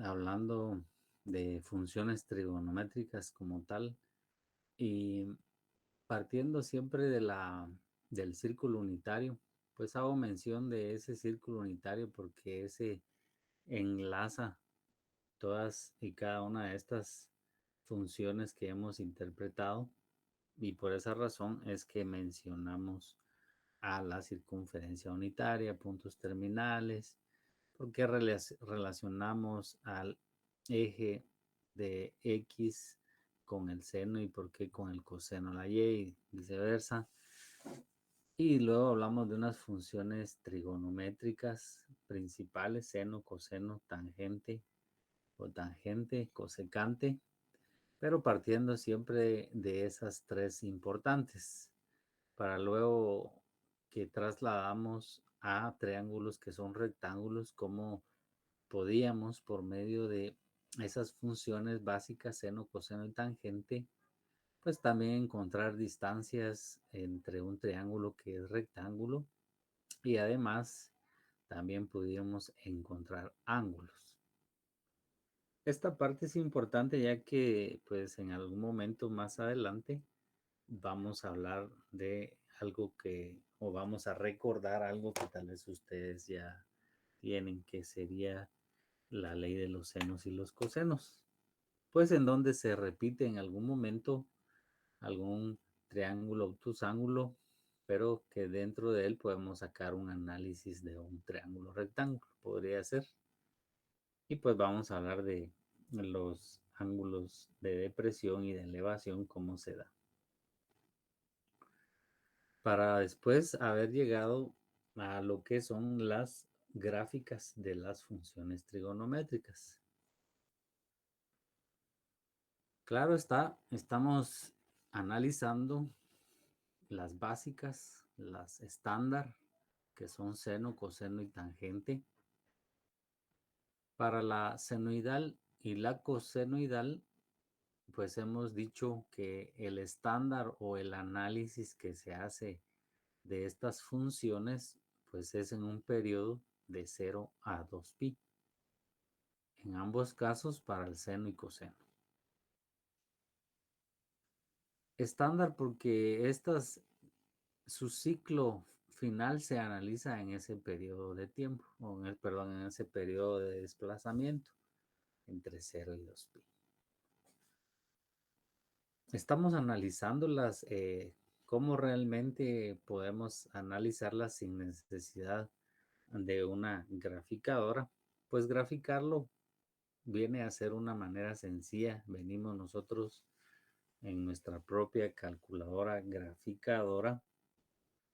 hablando de funciones trigonométricas como tal y partiendo siempre del círculo unitario, pues hago mención de ese círculo unitario porque ese enlaza todas y cada una de estas funciones que hemos interpretado y por esa razón es que mencionamos a la circunferencia unitaria, puntos terminales, porque relacionamos al eje de X con el seno y por qué con el coseno la Y y viceversa. Y luego hablamos de unas funciones trigonométricas principales, seno, coseno, tangente o tangente, cosecante, pero partiendo siempre de esas tres importantes, para luego que trasladamos a triángulos que son rectángulos, como podíamos por medio de esas funciones básicas, seno, coseno y tangente, pues también encontrar distancias entre un triángulo que es rectángulo y además también pudiéramos encontrar ángulos. Esta parte es importante ya que pues en algún momento más adelante vamos a hablar de algo o vamos a recordar algo que tal vez ustedes ya tienen, que sería la ley de los senos y los cosenos, pues en donde se repite en algún momento algún triángulo obtusángulo, pero que dentro de él podemos sacar un análisis de un triángulo rectángulo, podría ser. Y pues vamos a hablar de los ángulos de depresión y de elevación, cómo se da. Para después haber llegado a lo que son las gráficas de las funciones trigonométricas. Claro está, estamos analizando las básicas, las estándar, que son seno, coseno y tangente. Para la senoidal y la cosenoidal, pues hemos dicho que el estándar o el análisis que se hace de estas funciones, pues es en un periodo de 0 a 2pi. En ambos casos para el seno y coseno. Estándar porque su ciclo final se analiza en ese periodo de tiempo, perdón, en ese periodo de desplazamiento entre 0 y 2pi. Estamos analizándolas, cómo realmente podemos analizarlas sin necesidad de una graficadora. Pues graficarlo viene a ser una manera sencilla. Venimos nosotros en nuestra propia calculadora graficadora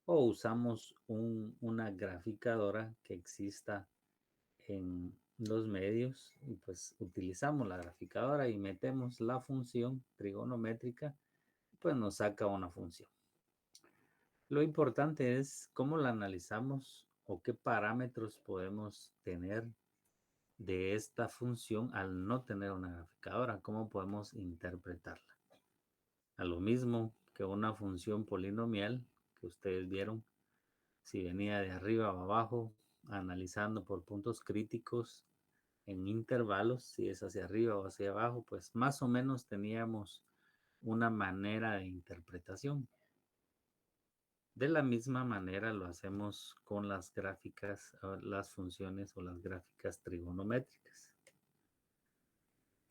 o usamos una graficadora que exista en los medios y pues utilizamos la graficadora y metemos la función trigonométrica, pues nos saca una función. Lo importante es cómo la analizamos o qué parámetros podemos tener de esta función al no tener una graficadora, cómo podemos interpretarla. A lo mismo que una función polinomial que ustedes vieron, si venía de arriba o abajo, analizando por puntos críticos en intervalos, si es hacia arriba o hacia abajo, pues más o menos teníamos una manera de interpretación. De la misma manera lo hacemos con las gráficas, las funciones o las gráficas trigonométricas.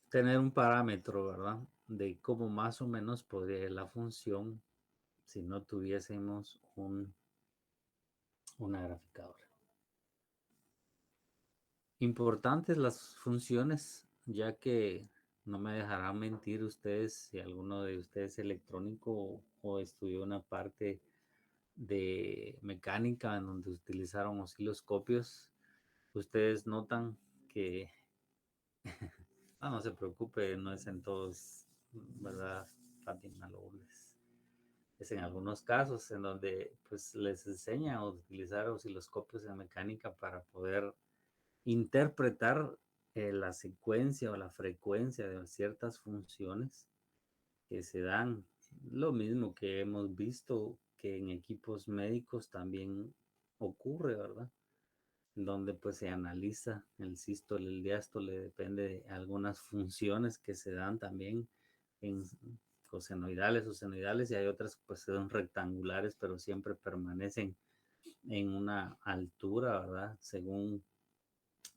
Tener un parámetro, ¿verdad? De cómo más o menos podría ir la función si no tuviésemos una graficadora. Importantes las funciones, ya que no me dejarán mentir ustedes si alguno de ustedes es electrónico o estudió una parte de mecánica en donde utilizaron osciloscopios. Ustedes notan que, no se preocupe, no es en todos, ¿verdad? También es en algunos casos en donde pues les enseñan a utilizar osciloscopios en mecánica para poder interpretar la secuencia o la frecuencia de ciertas funciones que se dan. Lo mismo que hemos visto que en equipos médicos también ocurre, ¿verdad? donde pues se analiza el sístole, el diástole, depende de algunas funciones que se dan también en cosenoidales o senoidales, y hay otras pues son rectangulares, pero siempre permanecen en una altura, ¿verdad? Según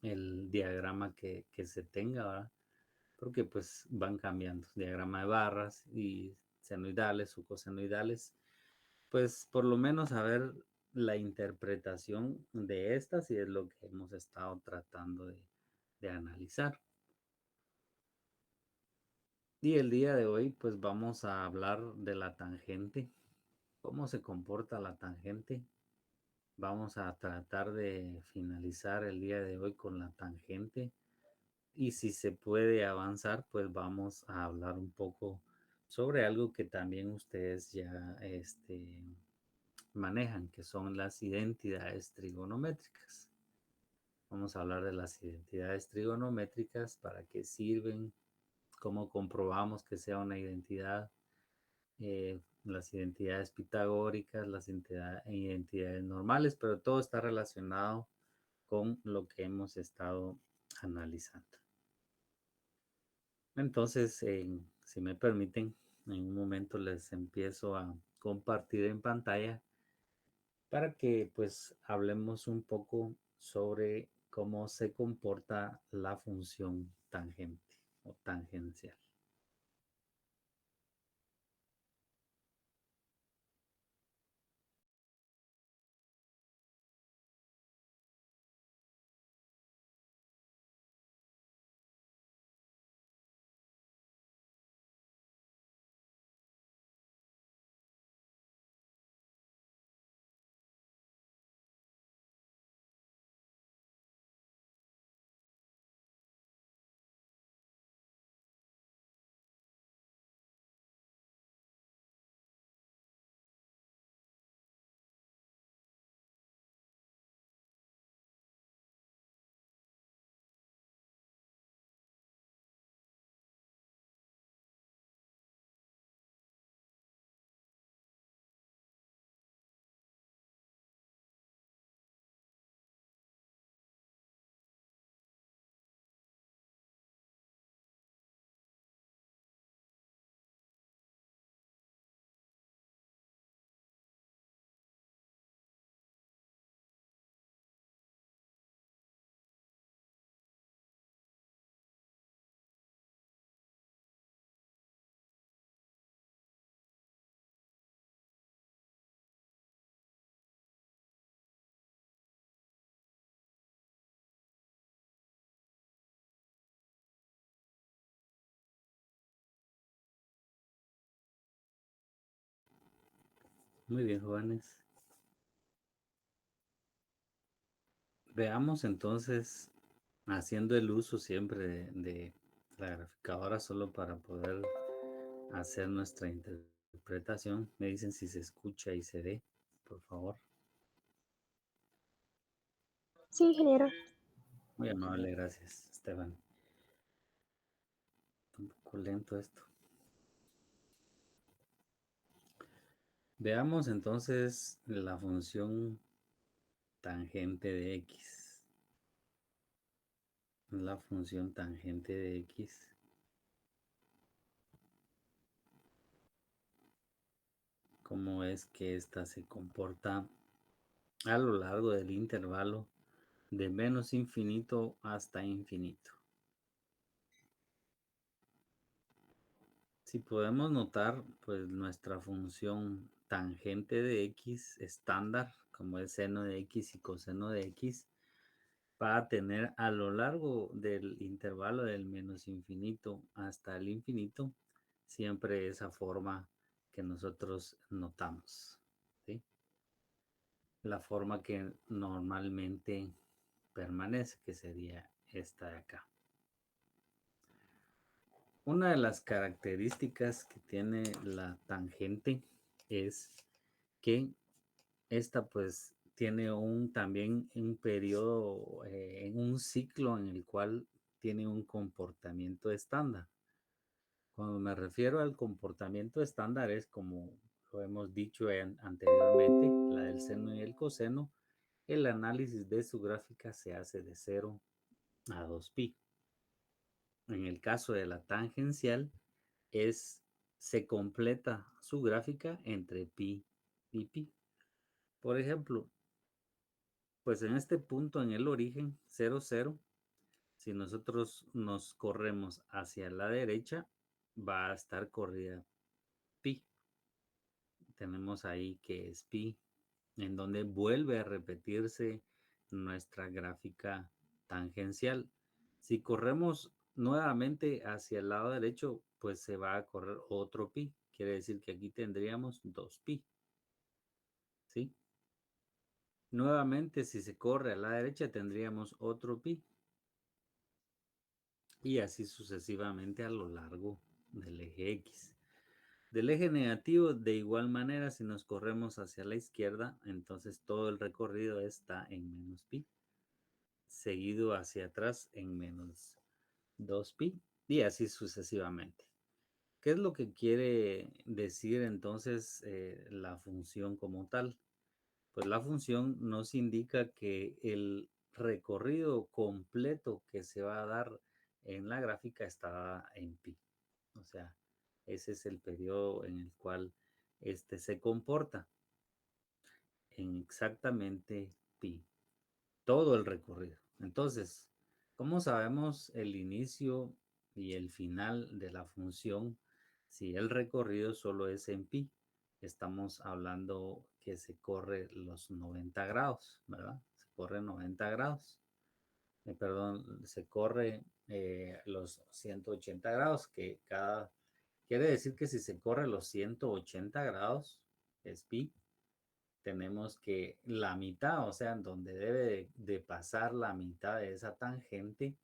el diagrama que se tenga, ¿verdad? Porque pues van cambiando, diagrama de barras y senoidales o cosenoidales, pues por lo menos saber la interpretación de estas, y es lo que hemos estado tratando de analizar. Y el día de hoy pues vamos a hablar de la tangente, cómo se comporta la tangente. Vamos a tratar de finalizar el día de hoy con la tangente, y si se puede avanzar pues vamos a hablar un poco sobre algo que también ustedes ya manejan, que son las identidades trigonométricas. Vamos a hablar de las identidades trigonométricas, para qué sirven, cómo comprobamos que sea una identidad, las identidades pitagóricas, las identidades normales, pero todo está relacionado con lo que hemos estado analizando. Entonces, si me permiten, en un momento les empiezo a compartir en pantalla para que pues hablemos un poco sobre cómo se comporta la función tangente o tangencial. Muy bien, jóvenes. Veamos entonces, haciendo el uso siempre de la graficadora solo para poder hacer nuestra interpretación. Me dicen si se escucha y se ve, por favor. Sí, ingeniero. Muy amable, gracias, Esteban. Un poco lento esto. Veamos entonces la función tangente de x. La función tangente de x. Cómo es que ésta se comporta a lo largo del intervalo de menos infinito hasta infinito. Si podemos notar, pues nuestra función tangente de x estándar, como es seno de x y coseno de x, va a tener a lo largo del intervalo del menos infinito hasta el infinito siempre esa forma que nosotros notamos, ¿sí? La forma que normalmente permanece, que sería esta de acá. Una de las características que tiene la tangente es que esta pues tiene también un periodo, un ciclo en el cual tiene un comportamiento estándar. Cuando me refiero al comportamiento estándar es como lo hemos dicho anteriormente, la del seno y el coseno, el análisis de su gráfica se hace de 0 a 2pi. En el caso de la tangencial, se completa su gráfica entre pi y pi. Por ejemplo, pues en este punto en el origen, 0, 0, si nosotros nos corremos hacia la derecha, va a estar corrida pi. Tenemos ahí que es pi, en donde vuelve a repetirse nuestra gráfica tangencial. Si corremos nuevamente hacia el lado derecho, pues se va a correr otro pi. Quiere decir que aquí tendríamos 2pi. ¿Sí? Nuevamente, si se corre a la derecha, tendríamos otro pi. Y así sucesivamente a lo largo del eje X. Del eje negativo, de igual manera, si nos corremos hacia la izquierda, entonces todo el recorrido está en menos pi, seguido hacia atrás en menos 2pi y así sucesivamente. ¿Qué es lo que quiere decir entonces la función como tal? Pues la función nos indica que el recorrido completo que se va a dar en la gráfica está en pi. O sea, ese es el periodo en el cual este se comporta en exactamente pi, todo el recorrido. Entonces, ¿cómo sabemos el inicio y el final de la función si el recorrido solo es en pi? Estamos hablando que se corre los 90 grados, ¿verdad? Se corre 90 grados. Perdón, se corre los 180 grados, quiere decir que si se corre los 180 grados, es pi, tenemos que la mitad, o sea, en donde debe de pasar la mitad de esa tangente,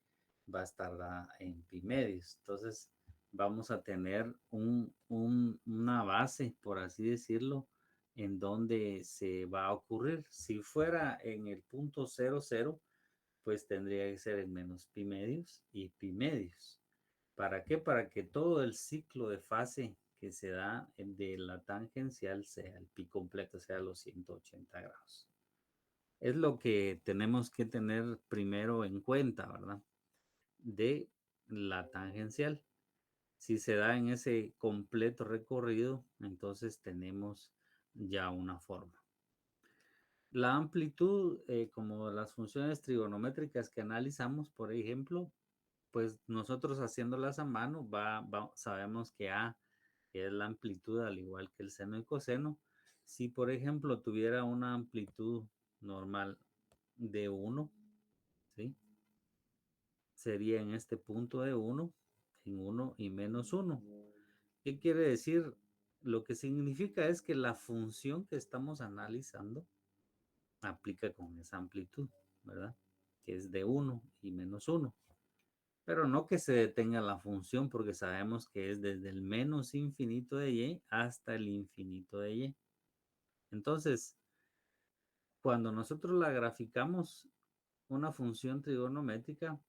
va a estar en pi medios. Entonces, vamos a tener una base, por así decirlo, en donde se va a ocurrir. Si fuera en el punto 0, 0, pues tendría que ser en menos pi medios y pi medios. ¿Para qué? Para que todo el ciclo de fase que se da de la tangencial sea el pi completo, sea los 180 grados. Es lo que tenemos que tener primero en cuenta, ¿verdad? De la tangencial. Si se da en ese completo recorrido, entonces tenemos ya una forma. La amplitud, como las funciones trigonométricas que analizamos, por ejemplo, pues nosotros haciéndolas a mano, sabemos que A, que es la amplitud al igual que el seno y coseno, si por ejemplo tuviera una amplitud normal de 1, ¿sí? Sería en este punto de 1, en 1 y menos 1. ¿Qué quiere decir? Lo que significa es que la función que estamos analizando aplica con esa amplitud, ¿verdad? Que es de 1 y menos 1. Pero no que se detenga la función porque sabemos que es desde el menos infinito de y hasta el infinito de y. Entonces, cuando nosotros la graficamos una función trigonométrica,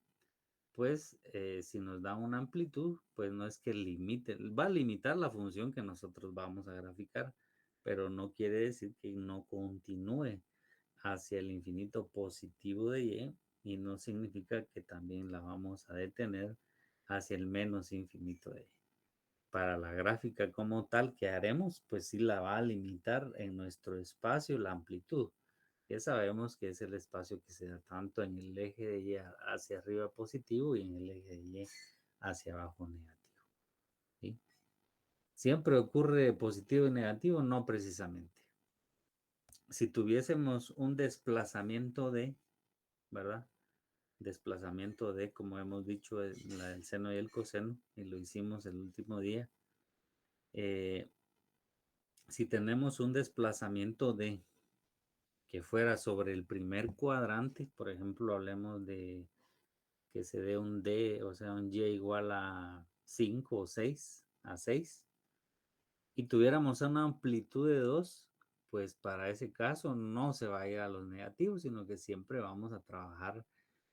pues si nos da una amplitud, pues no es que limite, va a limitar la función que nosotros vamos a graficar, pero no quiere decir que no continúe hacia el infinito positivo de y no significa que también la vamos a detener hacia el menos infinito de y. Para la gráfica como tal que haremos, pues sí la va a limitar en nuestro espacio la amplitud. Ya sabemos que es el espacio que se da tanto en el eje de y hacia arriba positivo y en el eje de y hacia abajo negativo. ¿Sí? Siempre ocurre positivo y negativo, no precisamente. Si tuviésemos un desplazamiento de, ¿verdad? Desplazamiento de, como hemos dicho, el seno y el coseno, y lo hicimos el último día. Si tenemos un desplazamiento de que fuera sobre el primer cuadrante, por ejemplo, hablemos de que se dé un D, o sea, un Y igual a 5 o 6, a 6, y tuviéramos una amplitud de 2, pues para ese caso no se va a ir a los negativos, sino que siempre vamos a trabajar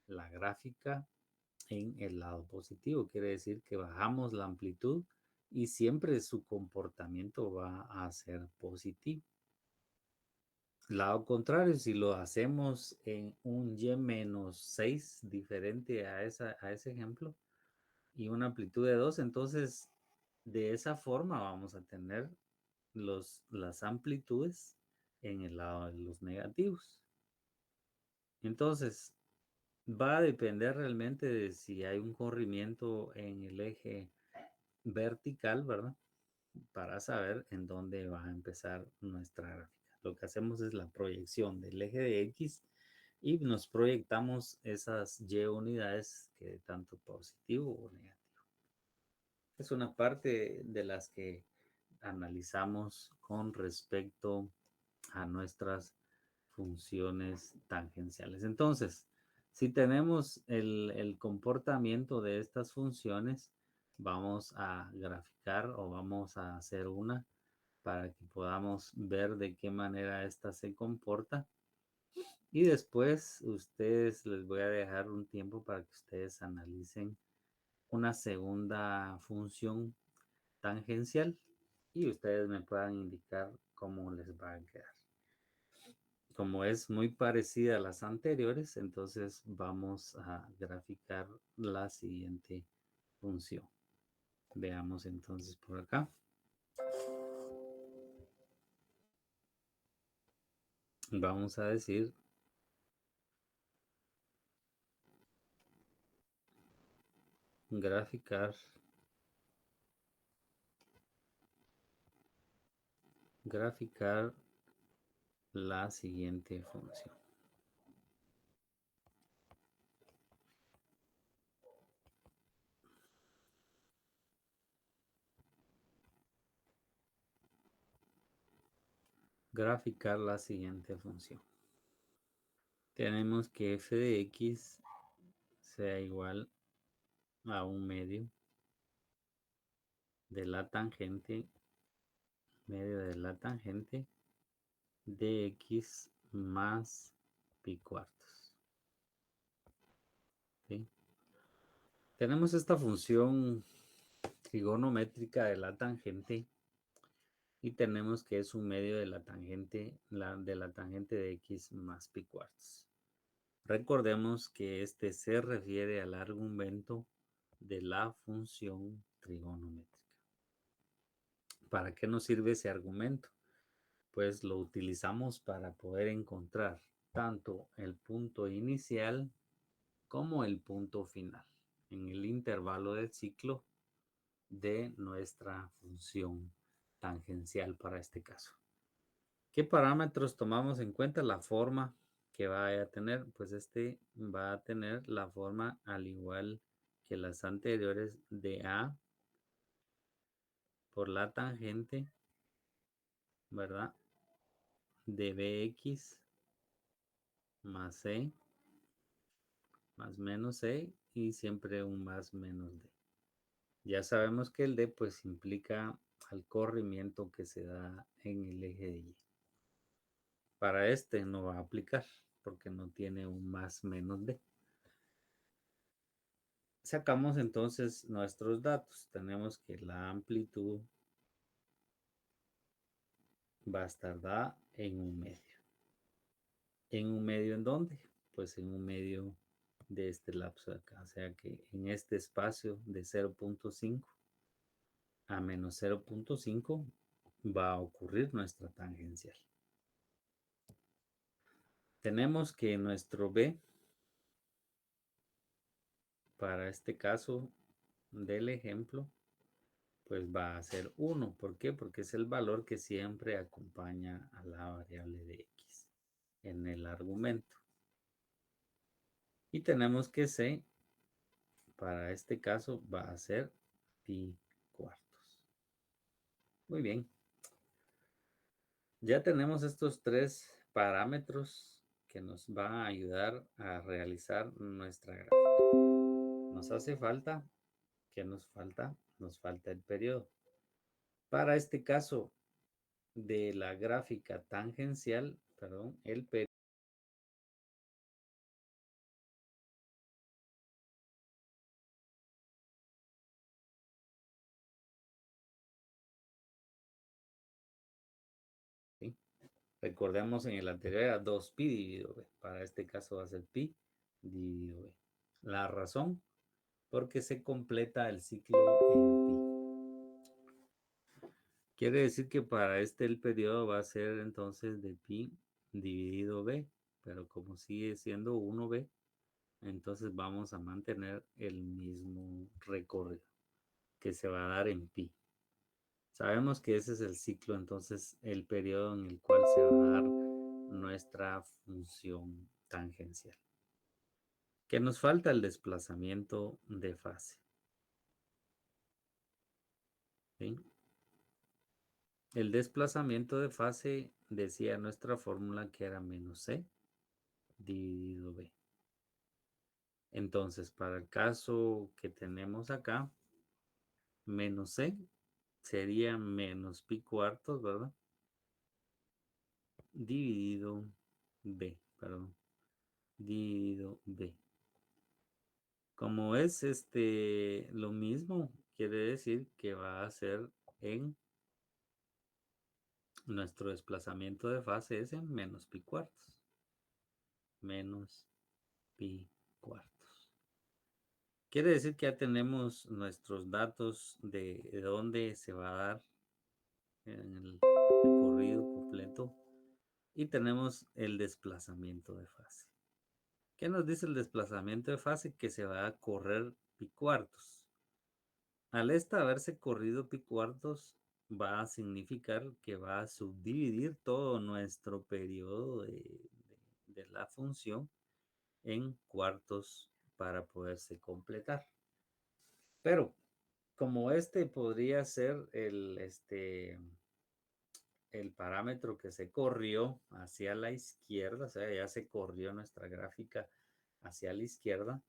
la gráfica en el lado positivo. Quiere decir que bajamos la amplitud y siempre su comportamiento va a ser positivo. Lado contrario, si lo hacemos en un y-6 diferente a ese ejemplo y una amplitud de 2, entonces de esa forma vamos a tener las amplitudes en el lado de los negativos. Entonces, va a depender realmente de si hay un corrimiento en el eje vertical, ¿verdad? Para saber en dónde va a empezar nuestra gráfica. Lo que hacemos es la proyección del eje de X y nos proyectamos esas Y unidades que tanto positivo o negativo. Es una parte de las que analizamos con respecto a nuestras funciones tangenciales. Entonces, si tenemos el comportamiento de estas funciones, vamos a graficar o vamos a hacer una para que podamos ver de qué manera esta se comporta. Y después ustedes les voy a dejar un tiempo para que ustedes analicen una segunda función tangencial y ustedes me puedan indicar cómo les va a quedar. Como es muy parecida a las anteriores, entonces vamos a graficar la siguiente función. Veamos entonces por acá. Vamos a decir graficar la siguiente función. Graficar la siguiente función. Tenemos que f de x sea igual a un medio de la tangente, de x más pi cuartos. ¿Sí? Tenemos esta función trigonométrica de la tangente y tenemos que es un medio de la tangente, de x más pi cuartos. Recordemos que este se refiere al argumento de la función trigonométrica. ¿Para qué nos sirve ese argumento? Pues lo utilizamos para poder encontrar tanto el punto inicial como el punto final en el intervalo del ciclo de nuestra función tangencial para este caso. ¿Qué parámetros tomamos en cuenta? La forma que va a tener, pues este va a tener la forma al igual que las anteriores de A por la tangente, ¿verdad? De Bx más C más menos C y siempre un más menos D. Ya sabemos que el D pues implica al corrimiento que se da en el eje de Y. Para este no va a aplicar porque no tiene un más menos D. Sacamos entonces nuestros datos. Tenemos que la amplitud va a estar dada en un medio. ¿En un medio en dónde? Pues en un medio de este lapso de acá. O sea que en este espacio de 0.5 a menos 0.5 va a ocurrir nuestra tangencial. Tenemos que nuestro B, para este caso del ejemplo, pues va a ser 1. ¿Por qué? Porque es el valor que siempre acompaña a la variable de x en el argumento. Y tenemos que C, para este caso, va a ser pi cuartos. Muy bien. Ya tenemos estos tres parámetros que nos van a ayudar a realizar nuestra gráfica. Nos hace falta, ¿qué nos falta? Nos falta el periodo. Para este caso de la gráfica tangencial, perdón, el periodo Recordemos en el anterior era 2pi dividido b. Para este caso va a ser pi dividido b. La razón, porque se completa el ciclo en pi. Quiere decir que para este el periodo va a ser entonces de pi dividido b, pero como sigue siendo 1b, entonces vamos a mantener el mismo recorrido que se va a dar en pi. Sabemos que ese es el ciclo, entonces el periodo en el cual se va a dar nuestra función tangencial. Que nos falta el desplazamiento de fase. ¿Sí? El desplazamiento de fase decía nuestra fórmula que era menos c dividido b. Entonces, para el caso que tenemos acá, menos c sería menos pi cuartos, ¿verdad? Dividido b, perdón, dividido b. Como es lo mismo, quiere decir que va a ser en nuestro desplazamiento de fase es en menos pi cuartos. Menos pi cuartos. Quiere decir que ya tenemos nuestros datos de dónde se va a dar en el recorrido completo y tenemos el desplazamiento de fase. ¿Qué nos dice el desplazamiento de fase? Que se va a correr pi cuartos. Al haberse corrido pi cuartos, va a significar que va a subdividir todo nuestro periodo de la función en cuartos para poderse completar. Pero como este podría ser el parámetro que se corrió hacia la izquierda, o sea, ya se corrió nuestra gráfica hacia la izquierda,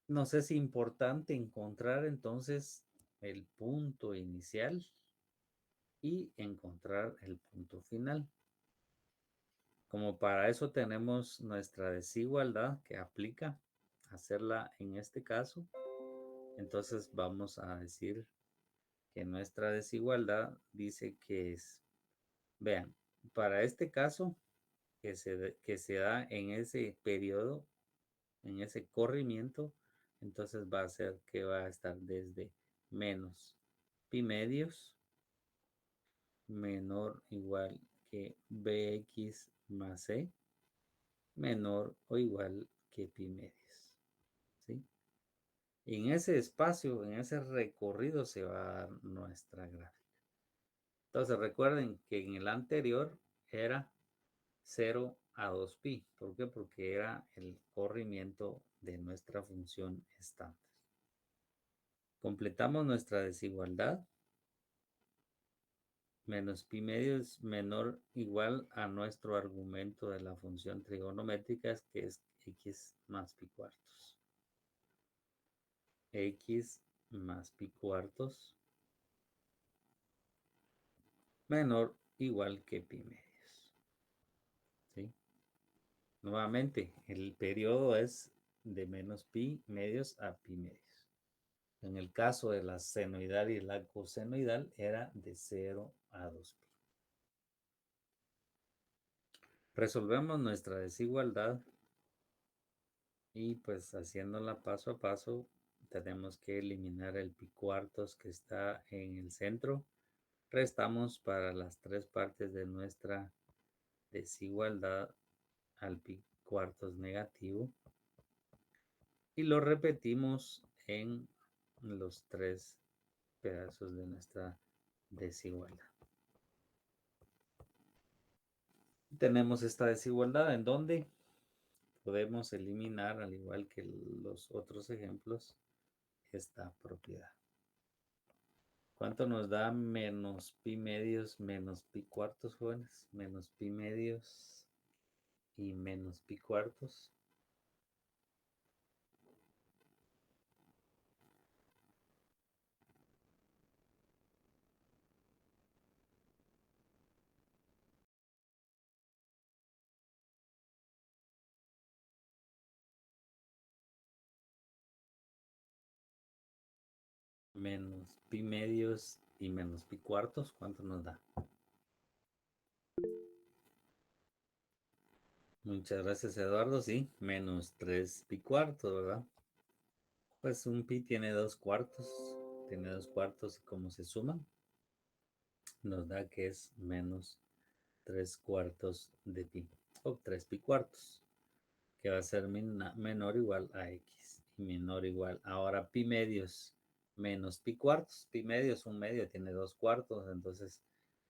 nos es importante encontrar entonces el punto inicial y encontrar el punto final. Como para eso tenemos nuestra desigualdad que aplica, hacerla en este caso, entonces vamos a decir que nuestra desigualdad dice que es, vean, para este caso que se da en ese periodo, en ese corrimiento, entonces va a ser que va a estar desde menos pi medios menor o igual que bx más c menor o igual que pi medios. ¿Sí? Y en ese espacio, en ese recorrido se va a dar nuestra gráfica. Entonces recuerden que en el anterior era 0 a 2pi. ¿Por qué? Porque era el corrimiento de nuestra función estándar. Completamos nuestra desigualdad. Menos pi medios menor o igual a nuestro argumento de la función trigonométrica, que es x más pi cuartos. X más pi cuartos menor o igual que pi medios. ¿Sí? Nuevamente, el periodo es de menos pi medios a pi medios. En el caso de la senoidal y la cosenoidal era de 0 a 2pi. Resolvemos nuestra desigualdad y pues haciéndola paso a paso tenemos que eliminar el pi cuartos que está en el centro. Restamos para las tres partes de nuestra desigualdad al pi cuartos negativo y lo repetimos en los tres pedazos de nuestra desigualdad. Tenemos esta desigualdad en donde podemos eliminar, al igual que los otros ejemplos, esta propiedad. ¿Cuánto nos da menos pi medios menos pi cuartos, jóvenes? Menos pi medios y menos pi cuartos. Menos pi medios y menos pi cuartos, ¿cuánto nos da? Muchas gracias, Eduardo. Sí, menos 3 pi cuartos, ¿verdad? Pues un pi tiene 2 cuartos. Tiene 2 cuartos y como se suman, nos da que es menos 3 cuartos de pi. O 3 pi cuartos, que va a ser menor o igual a x. Y menor o igual. Ahora pi medios menos pi cuartos. Pi medios, un medio tiene 2 cuartos. Entonces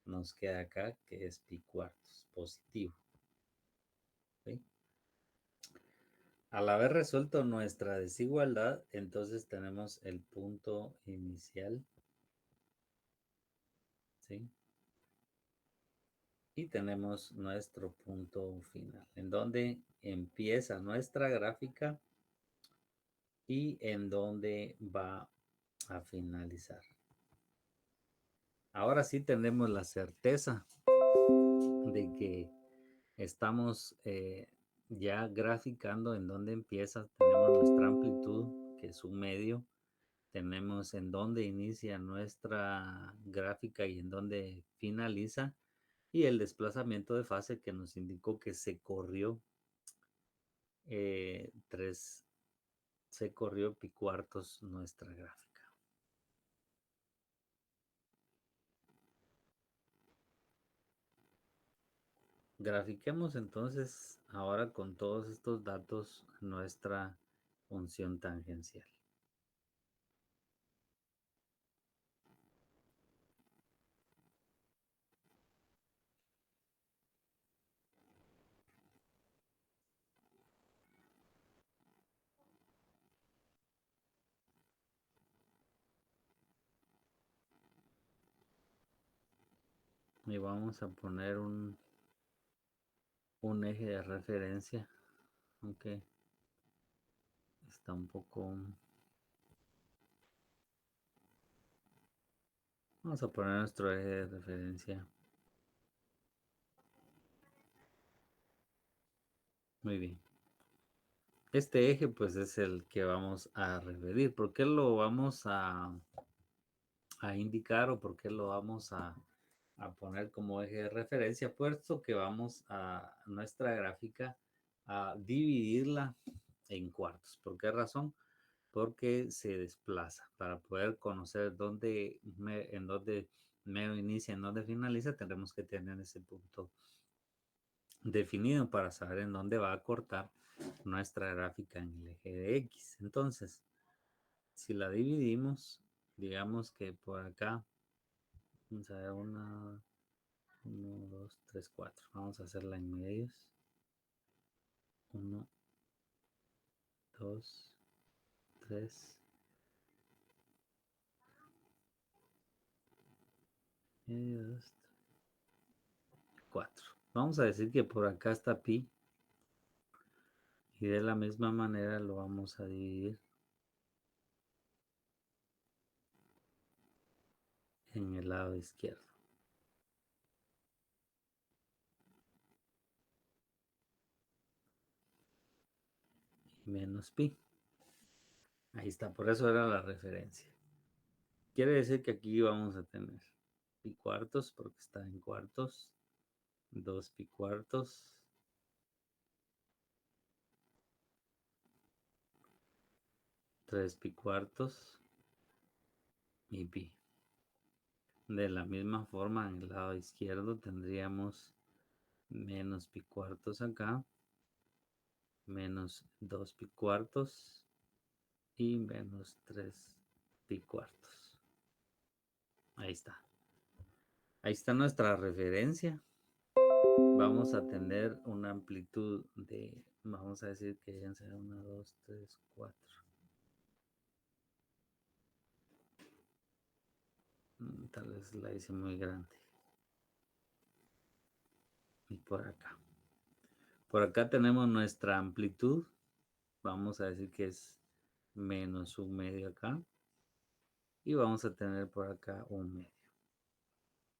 nos queda acá que es pi cuartos positivo. ¿Sí? Al haber resuelto nuestra desigualdad, entonces tenemos el punto inicial, ¿sí? Y tenemos nuestro punto final, en donde empieza nuestra gráfica y en donde va a finalizar. Ahora sí tenemos la certeza de que estamos ya graficando en donde empieza, tenemos nuestra amplitud, que es un medio. Tenemos en dónde inicia nuestra gráfica y en dónde finaliza. Y el desplazamiento de fase que nos indicó que se corrió 3, se corrió pi cuartos nuestra gráfica. Grafiquemos entonces ahora con todos estos datos nuestra función tangencial. Y vamos a poner un eje de referencia, aunque está un poco... Vamos a poner nuestro eje de referencia. Muy bien. Este eje pues es el que vamos a referir. ¿Por qué lo vamos a indicar o por qué lo vamos a poner como eje de referencia? Puesto que vamos a nuestra gráfica a dividirla en cuartos. ¿Por qué razón? Porque se desplaza. Para poder conocer dónde, en dónde medio inicia, en dónde finaliza, tendremos que tener ese punto definido para saber en dónde va a cortar nuestra gráfica en el eje de X. Entonces, si la dividimos, digamos que por acá, vamos a ver 1, 2, 3, 4. Vamos a hacerla en medios. 1, 2, 3, 4. Vamos a decir que por acá está pi. Y de la misma manera lo vamos a dividir en el lado izquierdo. Y menos pi. Ahí está, por eso era la referencia. Quiere decir que aquí vamos a tener pi cuartos porque está en cuartos. 2 pi cuartos. 3 pi cuartos. Y pi. De la misma forma, en el lado izquierdo tendríamos menos pi cuartos acá. Menos 2 pi cuartos. Y menos 3 pi cuartos. Ahí está. Ahí está nuestra referencia. Vamos a tener una amplitud de, vamos a decir que deben ser 1, 2, 3, 4. Tal vez la hice muy grande. Y por acá. Por acá tenemos nuestra amplitud. Vamos a decir que es menos un medio acá. Y vamos a tener por acá un medio.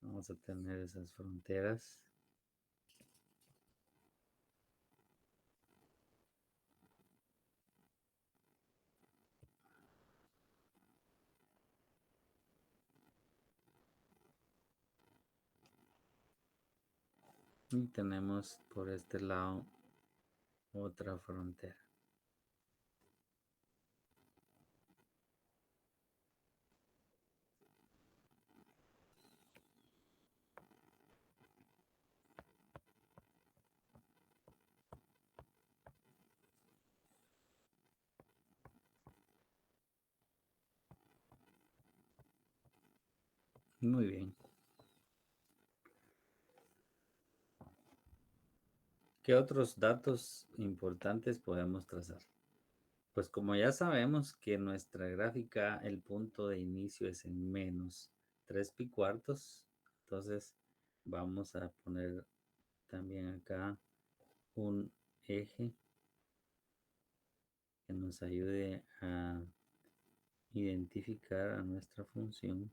Vamos a tener esas fronteras. Y tenemos por este lado otra frontera. Muy bien. ¿Qué otros datos importantes podemos trazar? Pues como ya sabemos que nuestra gráfica, el punto de inicio es en menos 3 pi cuartos, entonces vamos a poner también acá un eje que nos ayude a identificar a nuestra función.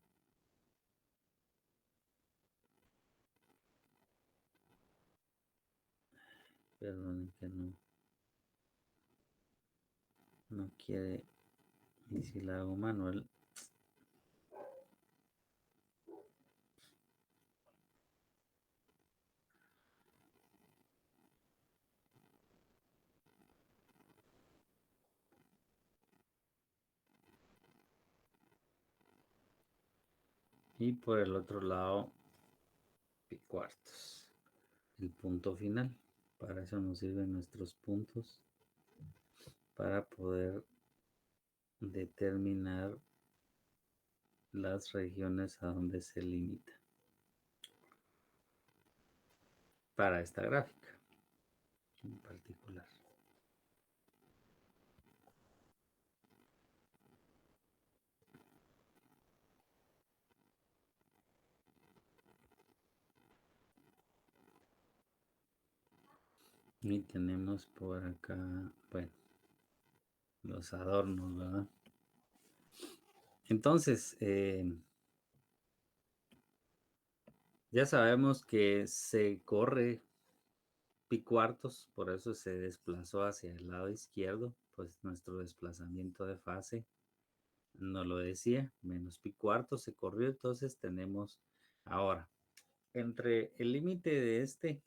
Perdón que no quiere, y si la hago manual. Y por el otro lado, pi cuartos, el punto final. Para eso nos sirven nuestros puntos, para poder determinar las regiones a donde se limita para esta gráfica en particular. Y tenemos por acá, bueno, los adornos, ¿verdad? Entonces, ya sabemos que se corre pi cuartos, por eso se desplazó hacia el lado izquierdo, pues nuestro desplazamiento de fase no lo decía, menos pi cuartos se corrió, entonces tenemos ahora, entre el límite de este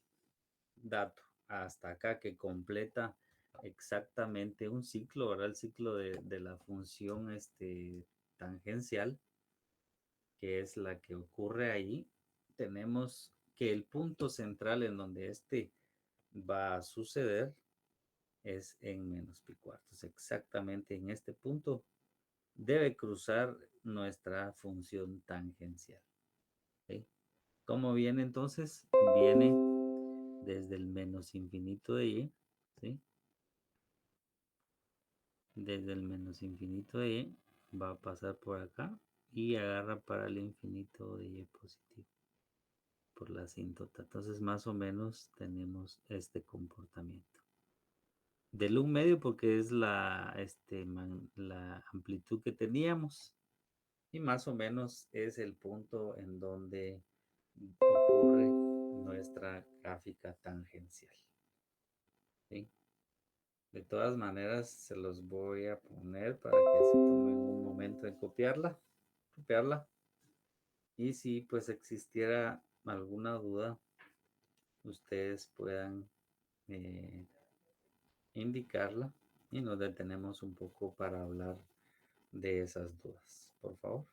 dato hasta acá que completa exactamente un ciclo, ¿verdad? El ciclo de la función tangencial, que es la que ocurre ahí, tenemos que el punto central en donde va a suceder es en menos pi cuartos. Exactamente en este punto debe cruzar nuestra función tangencial. ¿Sí? ¿Cómo viene entonces? Viene desde el menos infinito de y, ¿sí? Desde el menos infinito de y va a pasar por acá y agarra para el infinito de y positivo por la asíntota. Entonces más o menos tenemos este comportamiento. Del 1 medio porque es la amplitud que teníamos y más o menos es el punto en donde ocurre nuestra gráfica tangencial. ¿Sí? De todas maneras se los voy a poner para que se tomen un momento en copiarla y si pues existiera alguna duda ustedes puedan eh, indicarla y nos detenemos un poco para hablar de esas dudas, por favor.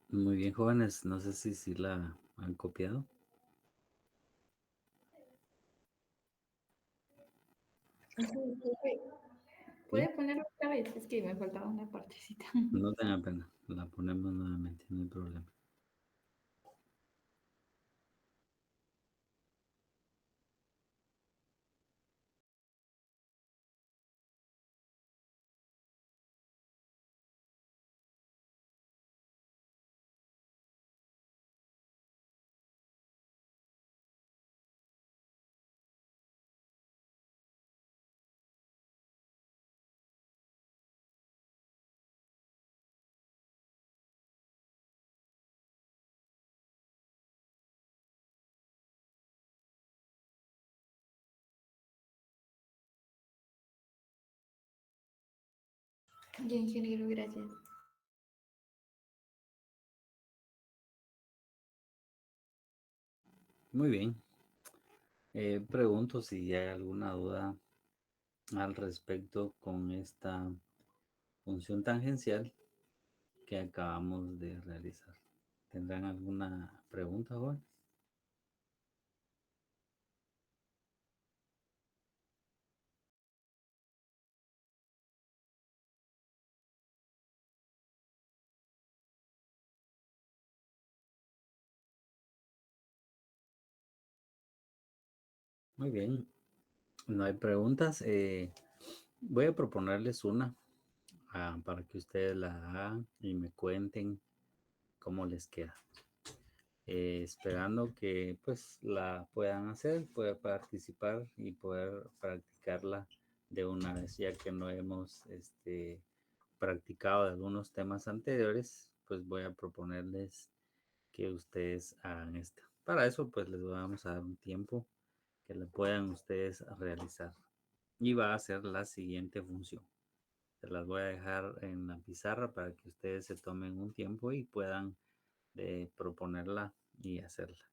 Muy bien, jóvenes. No sé si la han copiado. ¿Puede ¿Sí? ponerlo otra vez? Es que me faltaba una partecita. No tenga pena. La ponemos nuevamente, no hay problema. Ya, ingeniero, gracias. Muy bien. Pregunto si hay alguna duda al respecto con esta función tangencial que acabamos de realizar. ¿Tendrán alguna pregunta, joven? Muy bien. No hay preguntas. Voy a proponerles una para que ustedes la hagan y me cuenten cómo les queda. Esperando que pues la puedan hacer, puedan participar y poder practicarla de una vez, ya que no hemos practicado de algunos temas anteriores, pues voy a proponerles que ustedes hagan esta. Para eso pues les vamos a dar un tiempo que la puedan ustedes realizar y va a ser la siguiente función. Se las voy a dejar en la pizarra para que ustedes se tomen un tiempo y puedan proponerla y hacerla.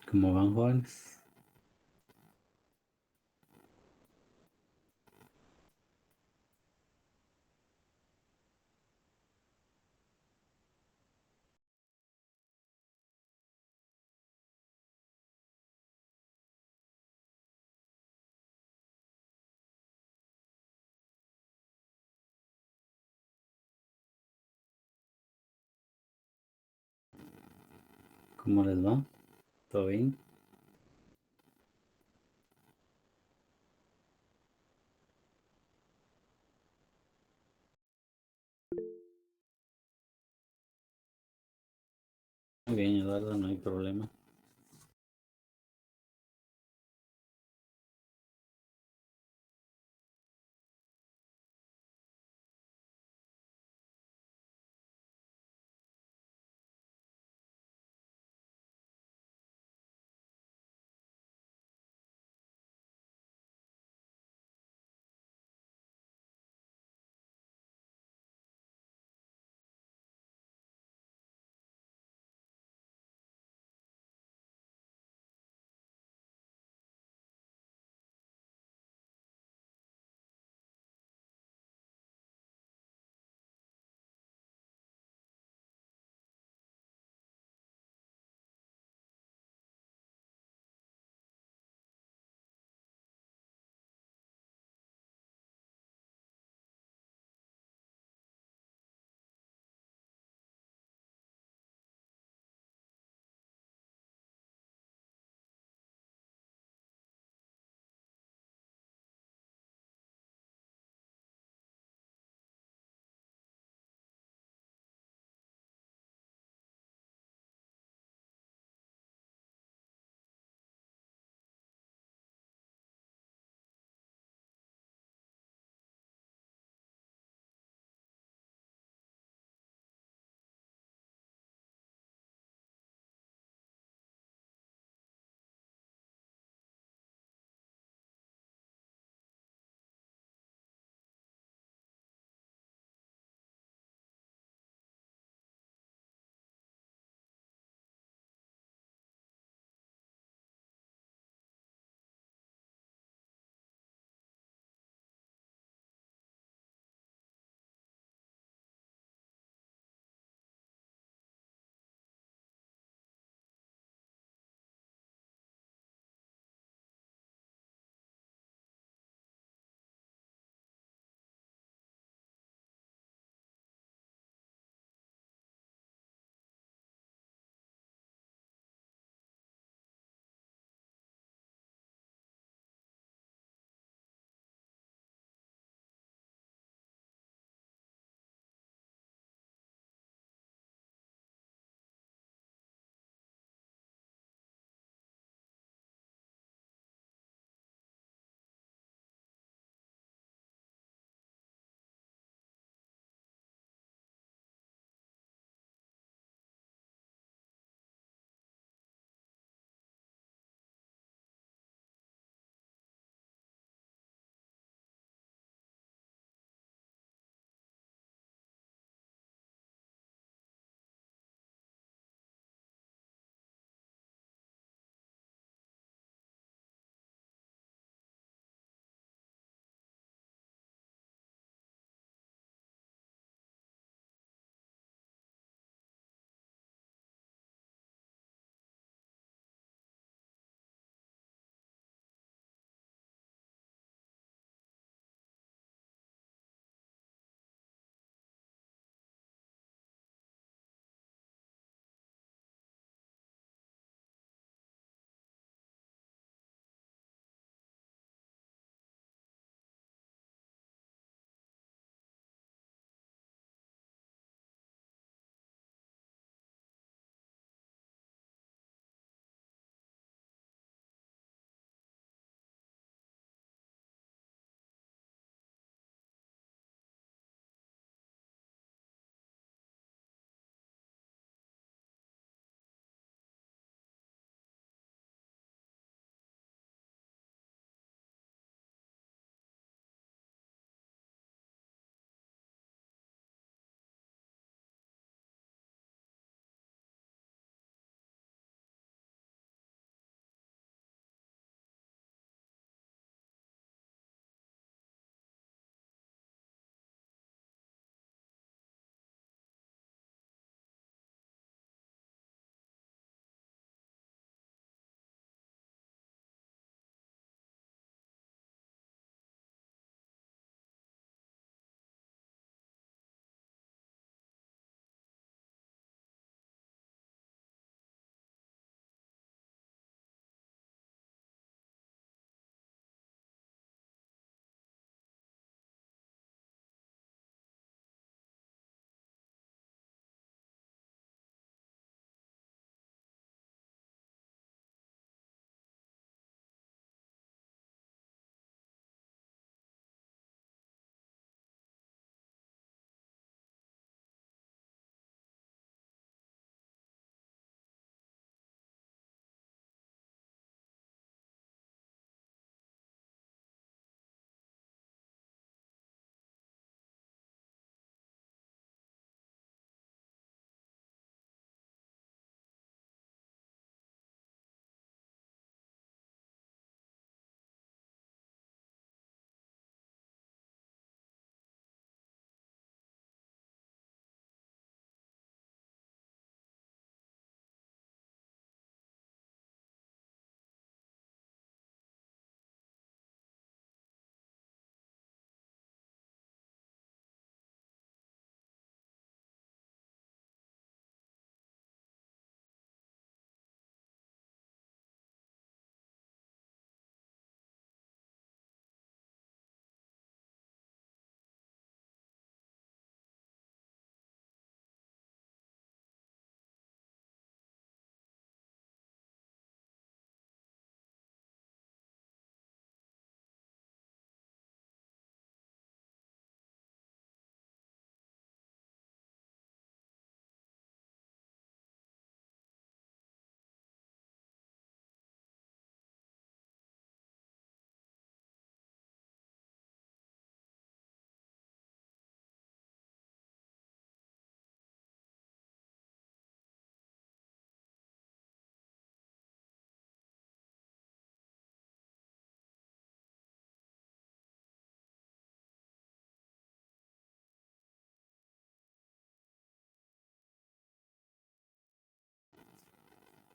¿Cómo van, jóvenes? ¿Cómo les va? ¿Todo bien? Muy bien, Eduardo, no hay problema.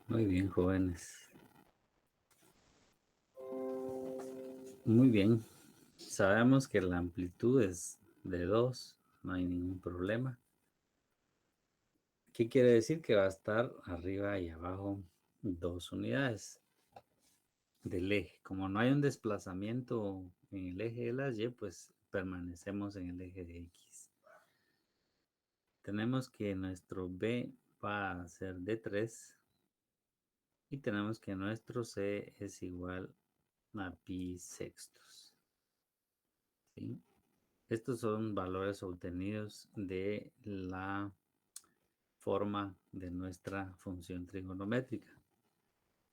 Muy bien, jóvenes. Muy bien. Sabemos que la amplitud es de 2, no hay ningún problema. ¿Qué quiere decir? Que va a estar arriba y abajo 2 unidades del eje. Como no hay un desplazamiento en el eje de las Y, pues permanecemos en el eje de X. Tenemos que nuestro B va a ser de 3 y tenemos que nuestro C es igual a pi sextos. ¿Sí? Estos son valores obtenidos de la forma de nuestra función trigonométrica.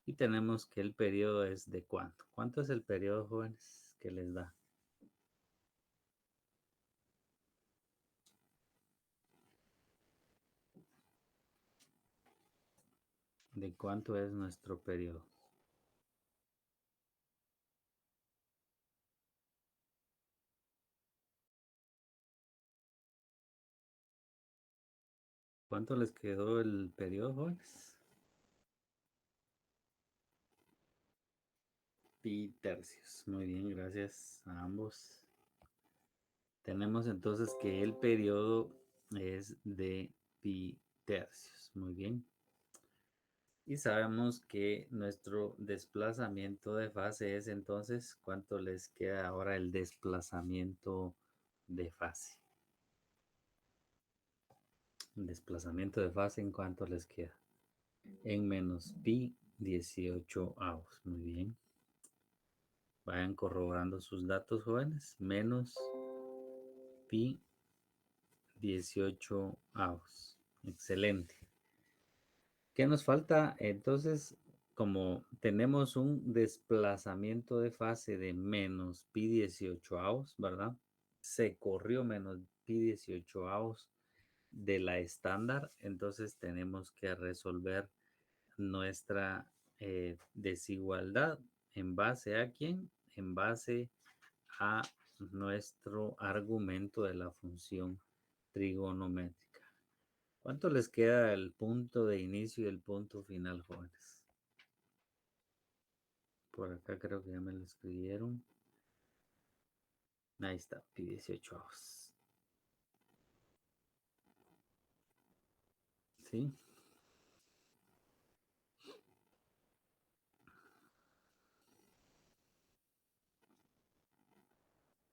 Y tenemos que el periodo es de ¿cuánto? ¿Cuánto es el periodo, jóvenes, que les da? ¿De cuánto es nuestro periodo? ¿Cuánto les quedó el periodo, jóvenes? Pi tercios. Muy bien, gracias a ambos. Tenemos entonces que el periodo es de pi tercios. Muy bien. Y sabemos que nuestro desplazamiento de fase es entonces, ¿cuánto les queda ahora el desplazamiento de fase? El desplazamiento de fase, ¿en cuánto les queda? En menos pi 18 avos. Muy bien. Vayan corroborando sus datos, jóvenes. Menos pi 18 avos. Excelente. ¿Qué nos falta? Entonces, como tenemos un desplazamiento de fase de menos pi 18 avos, ¿verdad? Se corrió menos pi 18 avos de la estándar, entonces tenemos que resolver nuestra desigualdad en base a quién, en base a nuestro argumento de la función trigonométrica. ¿Cuánto les queda el punto de inicio y el punto final, jóvenes? Por acá creo que ya me lo escribieron. Ahí está, pi 18 avos. ¿Sí?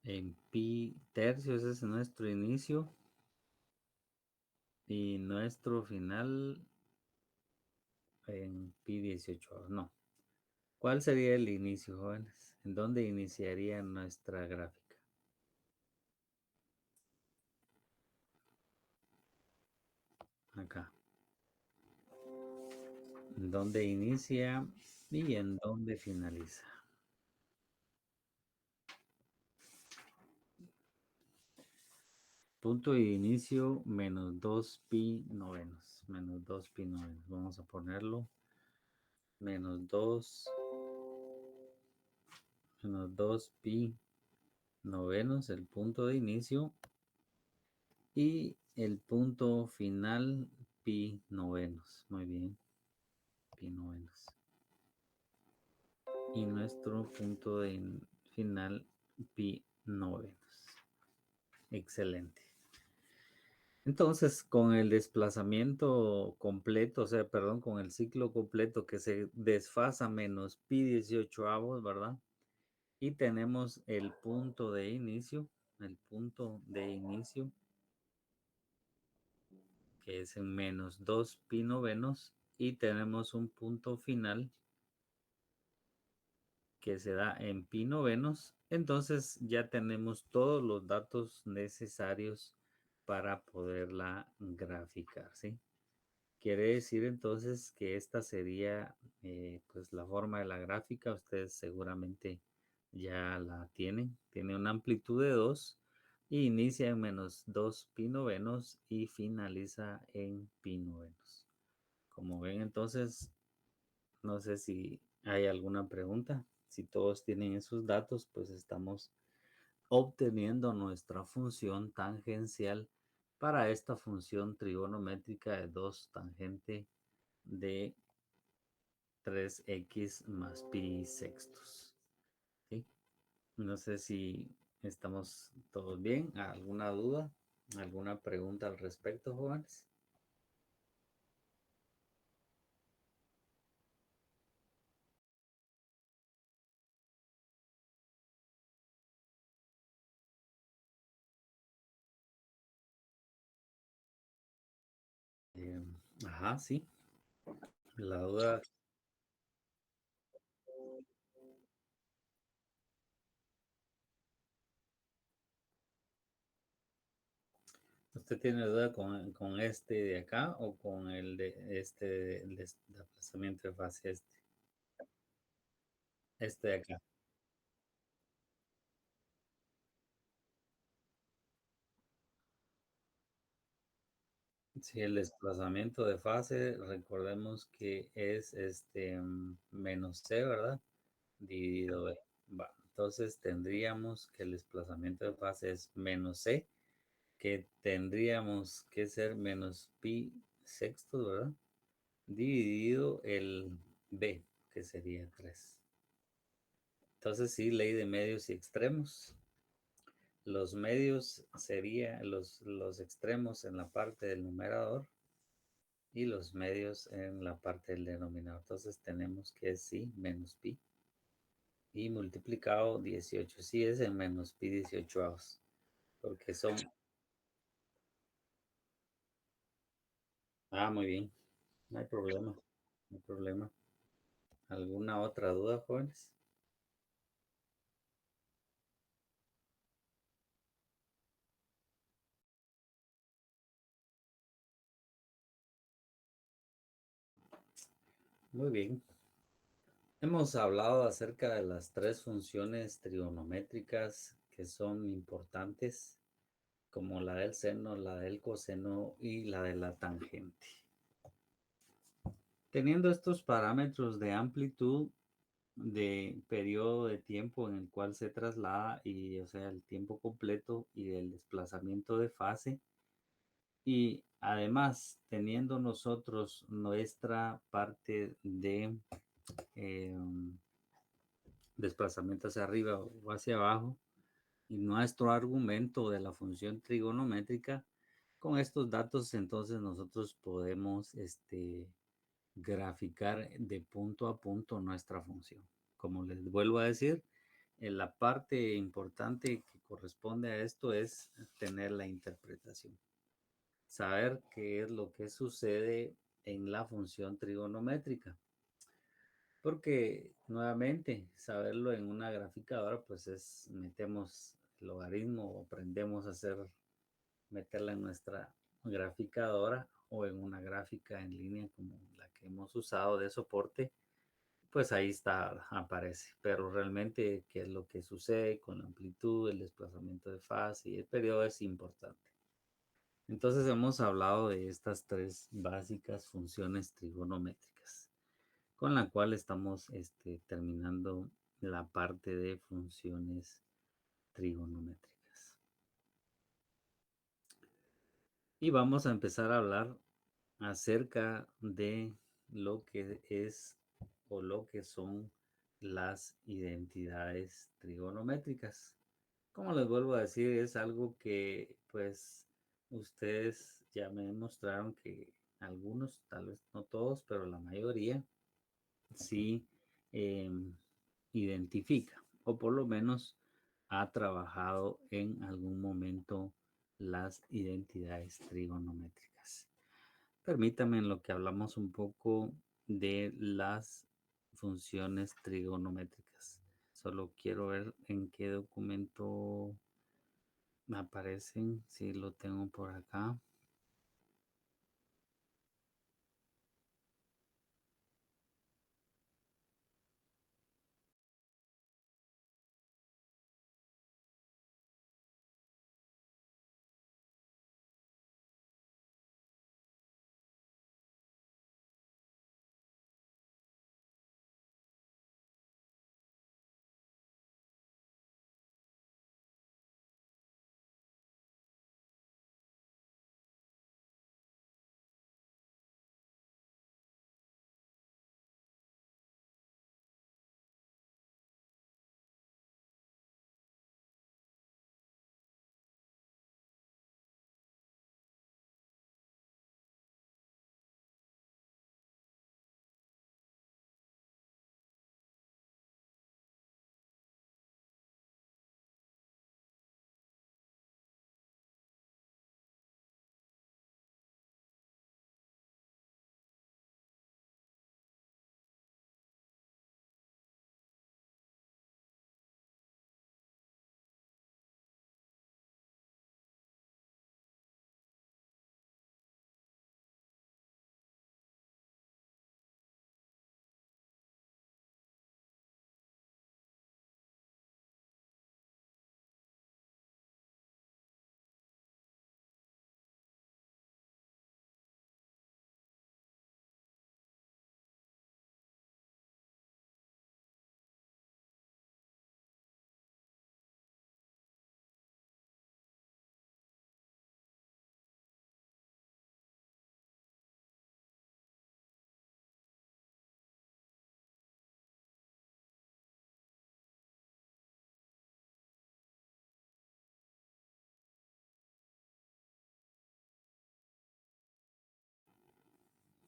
En pi tercios es nuestro inicio y nuestro final en pi 18 avos. No. ¿Cuál sería el inicio, jóvenes? ¿En dónde iniciaría nuestra gráfica? Acá. ¿En dónde inicia y en dónde finaliza? Punto de inicio menos 2 pi novenos. Menos 2 pi novenos. Vamos a ponerlo. Menos 2 pi novenos, el punto de inicio. Y el punto final, pi novenos. Muy bien. Pi novenos. Y nuestro punto de final, pi novenos. Excelente. Entonces, con el desplazamiento completo, o sea, perdón, con el ciclo completo que se desfasa menos pi 18 avos, ¿verdad? Y tenemos el punto de inicio, que es en menos 2 pi novenos, y tenemos un punto final que se da en pi novenos. Entonces ya tenemos todos los datos necesarios para poderla graficar, ¿sí? Quiere decir entonces que esta sería pues la forma de la gráfica. Ustedes seguramente ya la tienen. Tiene una amplitud de 2 y inicia en menos 2 pi novenos y finaliza en pi novenos. Como ven entonces, no sé si hay alguna pregunta. Si todos tienen esos datos, pues estamos obteniendo nuestra función tangencial para esta función trigonométrica de 2 tangente de 3x más pi sextos. ¿Sí? No sé si estamos todos bien. ¿Alguna duda? ¿Alguna pregunta al respecto, jóvenes? Eh, ajá, sí. La duda, ¿usted tiene duda con este de acá o con el de este, el de desplazamiento de fase este? Este de acá. Sí, el desplazamiento de fase, recordemos que es este menos c, ¿verdad? Dividido b. Va. Entonces tendríamos que el desplazamiento de fase es menos c, que tendríamos que ser menos pi sexto, ¿verdad? Dividido el b, que sería 3. Entonces sí, ley de medios y extremos. Los medios serían los extremos en la parte del numerador y los medios en la parte del denominador. Entonces tenemos que es sí menos pi y multiplicado 18. Sí es en menos pi 18 porque son... Ah, muy bien. No hay problema. No hay problema. ¿Alguna otra duda, jóvenes? Muy bien. Hemos hablado acerca de las tres funciones trigonométricas que son importantes, como la del seno, la del coseno y la de la tangente. Teniendo estos parámetros de amplitud, de periodo de tiempo en el cual se traslada y o sea el tiempo completo y el desplazamiento de fase, y además teniendo nosotros nuestra parte de desplazamiento hacia arriba o hacia abajo y nuestro argumento de la función trigonométrica, con estos datos entonces nosotros podemos graficar de punto a punto nuestra función. Como les vuelvo a decir, la parte importante que corresponde a esto es tener la interpretación. Saber qué es lo que sucede en la función trigonométrica. Porque nuevamente, saberlo en una graficadora, pues es, metemos el logaritmo o aprendemos a hacer, meterla en nuestra graficadora o en una gráfica en línea como la que hemos usado de soporte, pues ahí está, aparece. Pero realmente qué es lo que sucede con la amplitud, el desplazamiento de fase y el periodo es importante. Entonces hemos hablado de estas tres básicas funciones trigonométricas, con la cual estamos terminando la parte de funciones trigonométricas. Y vamos a empezar a hablar acerca de lo que es o lo que son las identidades trigonométricas. Como les vuelvo a decir, es algo que pues ustedes ya me demostraron que algunos, tal vez no todos, pero la mayoría sí identifica o por lo menos ha trabajado en algún momento las identidades trigonométricas. Permítame en lo que hablamos un poco de las funciones trigonométricas. Solo quiero ver en qué documento me aparecen, si lo tengo por acá.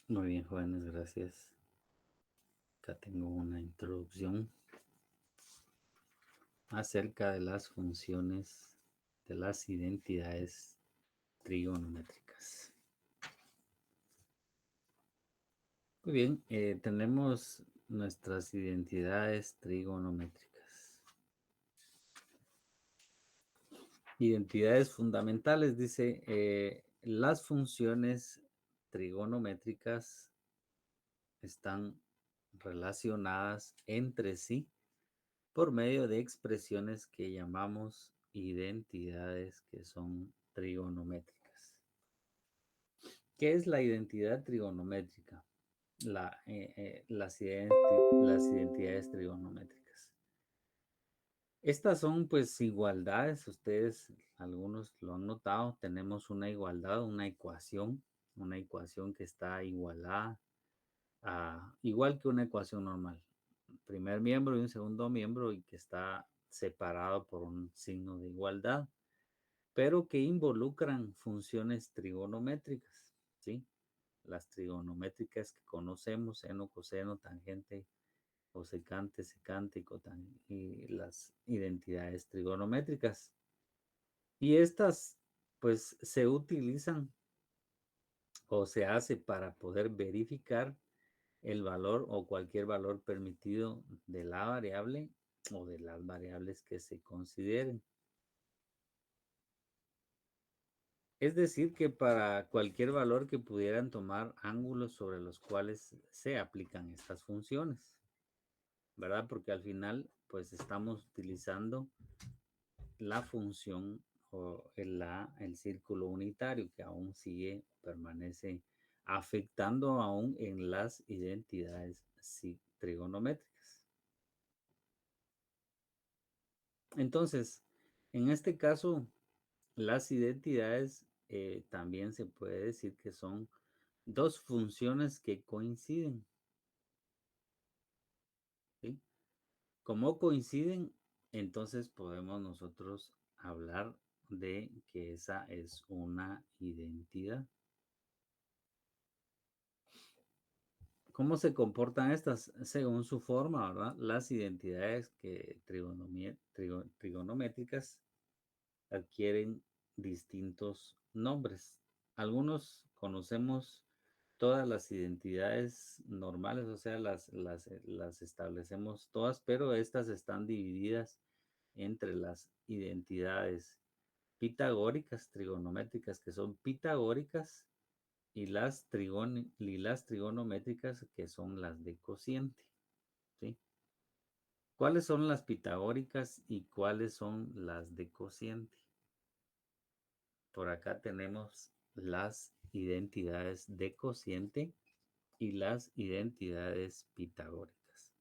Muy bien, jóvenes, gracias. Acá tengo una introducción acerca de las funciones de las identidades trigonométricas. Muy bien, tenemos nuestras identidades trigonométricas. Identidades fundamentales, dice, las funciones trigonométricas están relacionadas entre sí por medio de expresiones que llamamos identidades que son trigonométricas. ¿Qué es la identidad trigonométrica? Las identidades trigonométricas. Estas son pues igualdades, ustedes algunos lo han notado, tenemos una igualdad, una ecuación que está igualada igual que una ecuación normal. Primer miembro y un segundo miembro y que está separado por un signo de igualdad, pero que involucran funciones trigonométricas, ¿sí? Las trigonométricas que conocemos, seno, coseno, tangente, cosecante, secante y las identidades trigonométricas. Y estas, pues, se utilizan o se hace para poder verificar el valor o cualquier valor permitido de la variable o de las variables que se consideren. Es decir, que para cualquier valor que pudieran tomar ángulos sobre los cuales se aplican estas funciones, ¿verdad? Porque al final, pues estamos utilizando la función o el círculo unitario que aún permanece afectando aún en las identidades trigonométricas. Entonces, en este caso, las identidades también se puede decir que son dos funciones que coinciden. ¿Sí? Como coinciden, entonces podemos nosotros hablar de que esa es una identidad. ¿Cómo se comportan estas? Según su forma, ¿verdad? Las identidades trigonométricas adquieren distintos nombres. Algunos conocemos todas las identidades normales, o sea, las establecemos todas, pero estas están divididas entre las identidades pitagóricas, trigonométricas, que son pitagóricas, y las trigonométricas, que son las de cociente. ¿Sí? ¿Cuáles son las pitagóricas y cuáles son las de cociente? Por acá tenemos las identidades de cociente y las identidades pitagóricas.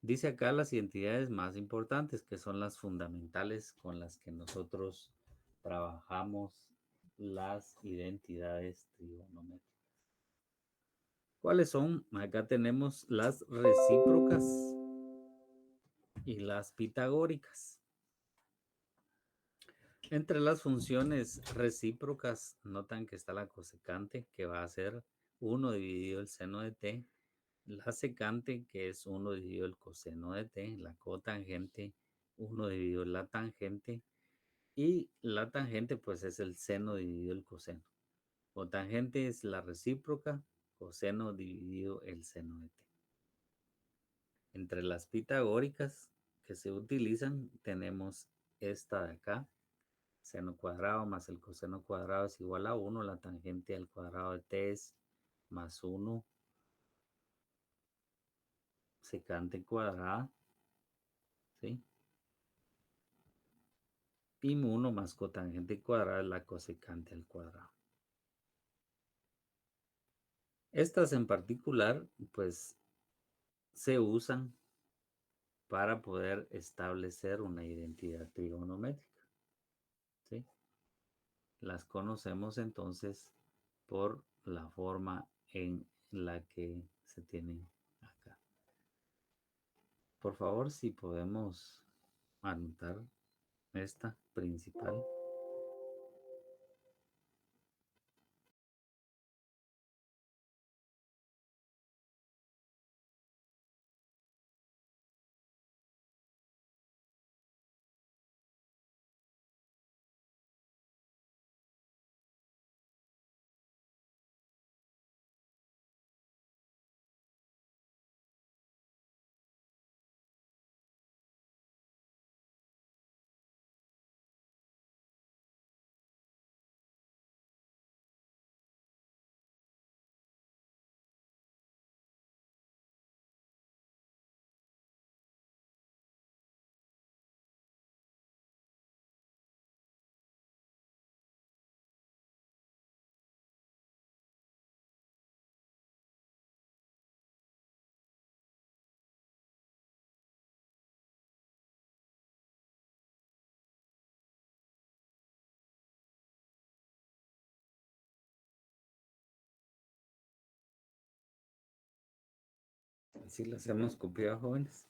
Dice acá las identidades más importantes, que son las fundamentales con las que nosotros trabajamos las identidades trigonométricas. ¿Cuáles son? Acá tenemos las recíprocas y las pitagóricas. Entre las funciones recíprocas, notan que está la cosecante, que va a ser 1 dividido el seno de t, la secante, que es 1 dividido el coseno de t, la cotangente, 1 dividido la tangente, y la tangente, pues es el seno dividido el coseno. Cotangente es la recíproca, coseno dividido el seno de t. Entre las pitagóricas que se utilizan, tenemos esta de acá. Seno cuadrado más el coseno cuadrado es igual a 1. La tangente al cuadrado de t es más 1. Secante cuadrada. ¿Sí? Y 1 más cotangente cuadrada es la cosecante al cuadrado. Estas en particular, pues, se usan para poder establecer una identidad trigonométrica. ¿Sí? Las conocemos entonces por la forma en la que se tienen acá. Por favor, si podemos anotar esta principal. Sí las hemos copiado, jóvenes.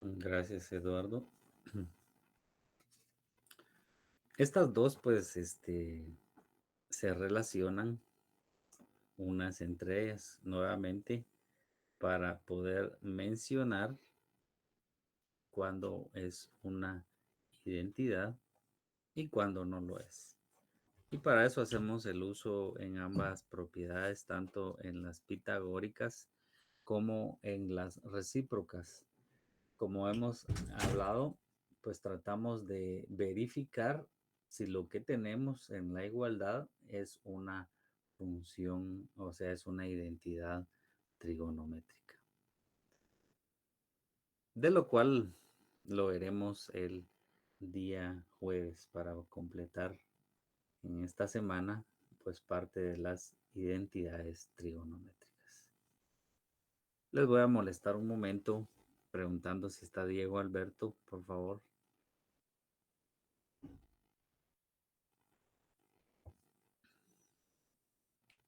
Gracias, Eduardo. Estas dos, pues, se relacionan unas entre ellas nuevamente para poder mencionar cuando es una identidad y cuando no lo es. Y para eso hacemos el uso en ambas propiedades, tanto en las pitagóricas como en las recíprocas. Como hemos hablado, pues tratamos de verificar si lo que tenemos en la igualdad es una función, o sea, es una identidad trigonométrica. De lo cual lo veremos el día jueves para completar en esta semana, pues parte de las identidades trigonométricas. Les voy a molestar un momento preguntando si está Diego Alberto, por favor.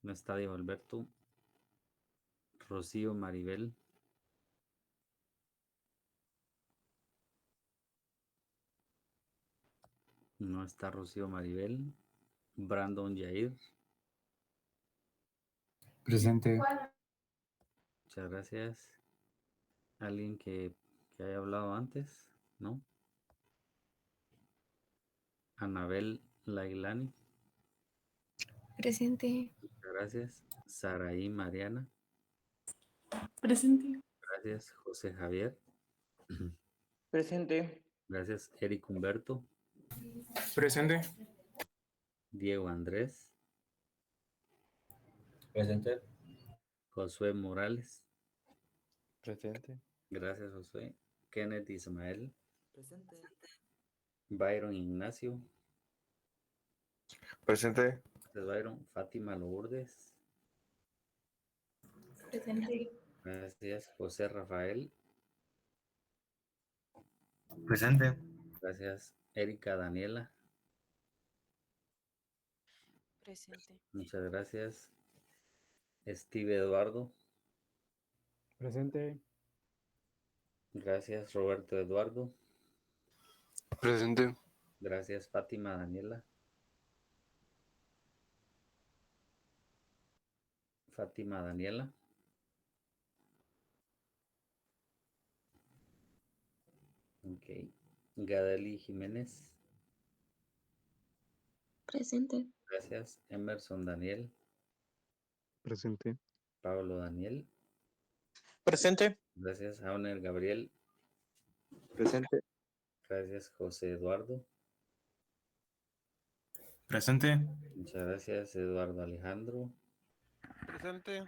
No está Diego Alberto. Rocío Maribel. No está Rocío Maribel. Brandon Jair. Presente. Muchas gracias. ¿Alguien que haya hablado antes? ¿No? Anabel Lailani. Presente. Muchas gracias. Saraí Mariana. Presente. Gracias. José Javier. Presente. Gracias. Eric Humberto. Presente. Diego Andrés. Presente. Josué Morales. Presente. Gracias, Josué. Kenneth Ismael. Presente. Byron Ignacio. Presente. Gracias, Byron. Fátima Lourdes. Presente. Gracias. José Rafael. Presente. Gracias. Erika Daniela. Presente. Muchas gracias. Steve Eduardo. Presente. Gracias. Roberto Eduardo. Presente. Gracias. Fátima Daniela. Fátima Daniela. Ok. Gadeli Jiménez. Presente. Gracias. Emerson Daniel. Presente. Pablo Daniel. Presente. Gracias. Auner Gabriel. Presente. Gracias. José Eduardo. Presente. Muchas gracias. Eduardo Alejandro. Presente.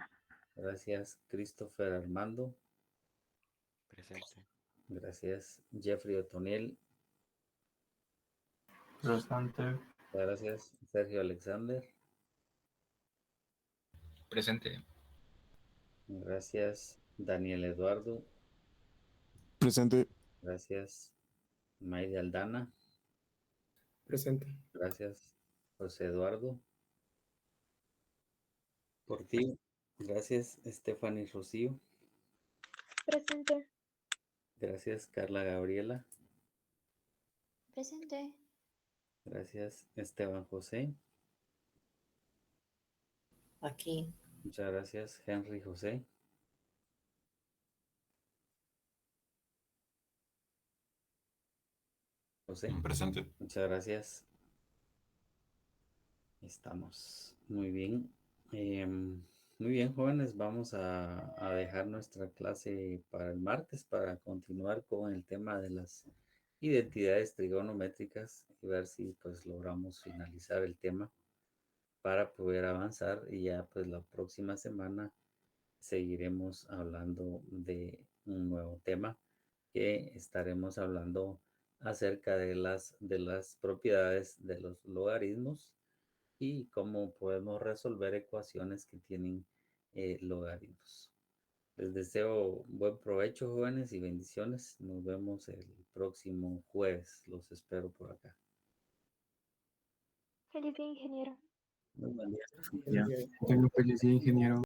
Gracias. Christopher Armando. Presente. Gracias. Jeffrey Otoniel. Presente. Gracias. Sergio Alexander. Presente. Gracias. Daniel Eduardo. Presente. Gracias. Maide Aldana. Presente. Gracias. José Eduardo. Por ti. Gracias. Stephanie Rocío. Presente. Gracias. Carla Gabriela. Presente. Gracias. Esteban José. Aquí. Muchas gracias. Henry José. José. Presente. Muchas gracias. Estamos muy bien. Muy bien, jóvenes. Vamos a dejar nuestra clase para el martes para continuar con el tema de las identidades trigonométricas y ver si pues logramos finalizar el tema para poder avanzar y ya pues la próxima semana seguiremos hablando de un nuevo tema que estaremos hablando acerca de las propiedades de los logaritmos y cómo podemos resolver ecuaciones que tienen logaritmos. Les deseo buen provecho, jóvenes, y bendiciones. Nos vemos el próximo jueves. Los espero por acá. Feliz día, ingeniero. Muy buen día. Ya. Tengo feliz día, ingeniero.